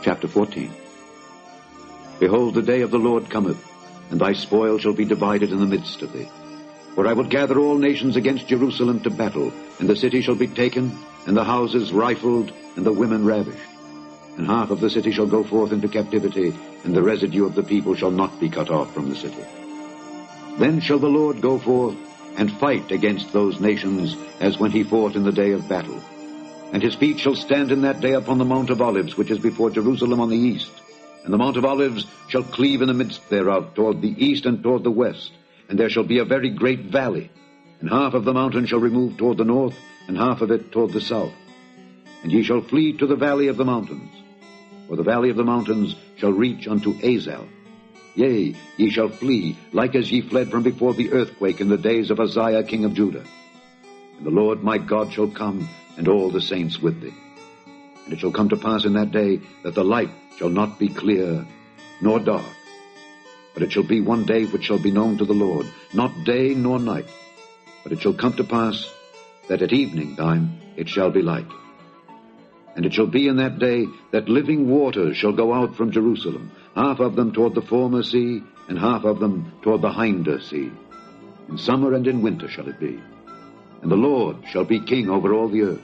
Chapter 14. Behold, the day of the Lord cometh, and thy spoil shall be divided in the midst of thee. For I will gather all nations against Jerusalem to battle, and the city shall be taken, and the houses rifled, and the women ravished. And half of the city shall go forth into captivity, and the residue of the people shall not be cut off from the city. Then shall the Lord go forth and fight against those nations, as when he fought in the day of battle. And his feet shall stand in that day upon the Mount of Olives, which is before Jerusalem on the east. And the Mount of Olives shall cleave in the midst thereof, toward the east and toward the west. And there shall be a very great valley. And half of the mountain shall remove toward the north, and half of it toward the south. And ye shall flee to the valley of the mountains. For the valley of the mountains shall reach unto Azal. Yea, ye shall flee, like as ye fled from before the earthquake in the days of Uzziah king of Judah. And the Lord my God shall come, and all the saints with thee. And it shall come to pass in that day that the light shall not be clear, nor dark. But it shall be one day which shall be known to the Lord, not day nor night. But it shall come to pass that at evening time it shall be light. And it shall be in that day that living waters shall go out from Jerusalem, half of them toward the former sea, and half of them toward the hinder sea. In summer and in winter shall it be. And the Lord shall be king over all the earth.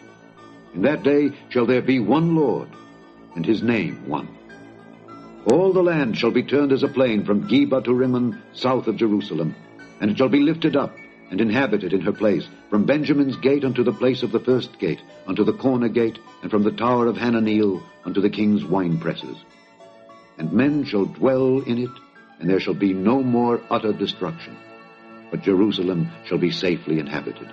In that day shall there be one Lord, and his name one. All the land shall be turned as a plain from Geba to Rimmon, south of Jerusalem, and it shall be lifted up, and inhabited in her place, from Benjamin's gate unto the place of the first gate, unto the corner gate, and from the tower of Hananeel unto the king's winepresses. And men shall dwell in it, and there shall be no more utter destruction, but Jerusalem shall be safely inhabited.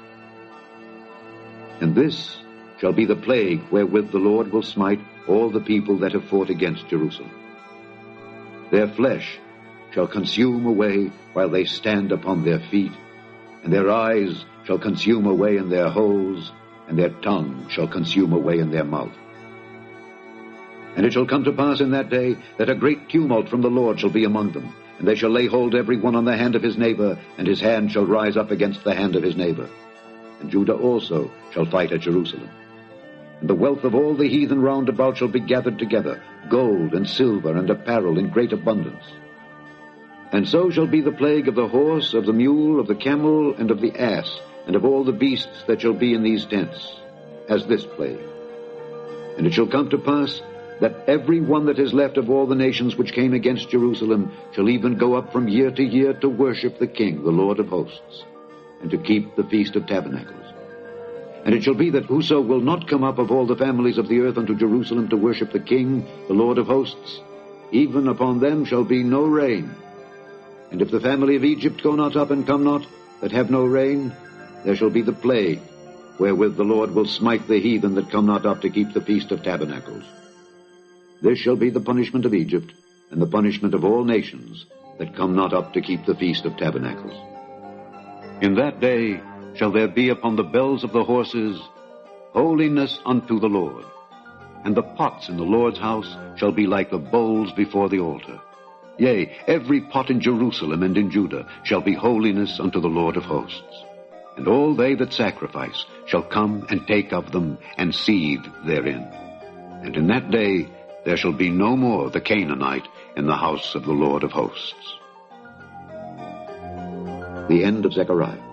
And this shall be the plague wherewith the Lord will smite all the people that have fought against Jerusalem. Their flesh shall consume away while they stand upon their feet, and their eyes shall consume away in their holes, and their tongue shall consume away in their mouth. And it shall come to pass in that day that a great tumult from the Lord shall be among them, and they shall lay hold every one on the hand of his neighbor, and his hand shall rise up against the hand of his neighbor. And Judah also shall fight at Jerusalem. And the wealth of all the heathen round about shall be gathered together, gold and silver and apparel in great abundance. And so shall be the plague of the horse, of the mule, of the camel, and of the ass, and of all the beasts that shall be in these tents, as this plague. And it shall come to pass that every one that is left of all the nations which came against Jerusalem shall even go up from year to year to worship the King, the Lord of hosts, and to keep the Feast of Tabernacles. And it shall be that whoso will not come up of all the families of the earth unto Jerusalem to worship the King, the Lord of hosts, even upon them shall be no rain. And if the family of Egypt go not up and come not, that have no rain, there shall be the plague, wherewith the Lord will smite the heathen that come not up to keep the Feast of Tabernacles. This shall be the punishment of Egypt, and the punishment of all nations that come not up to keep the Feast of Tabernacles. In that day shall there be upon the bells of the horses holiness unto the Lord, and the pots in the Lord's house shall be like the bowls before the altar. Yea, every pot in Jerusalem and in Judah shall be holiness unto the Lord of hosts. And all they that sacrifice shall come and take of them and seethe therein. And in that day there shall be no more the Canaanite in the house of the Lord of hosts. The end of Zechariah.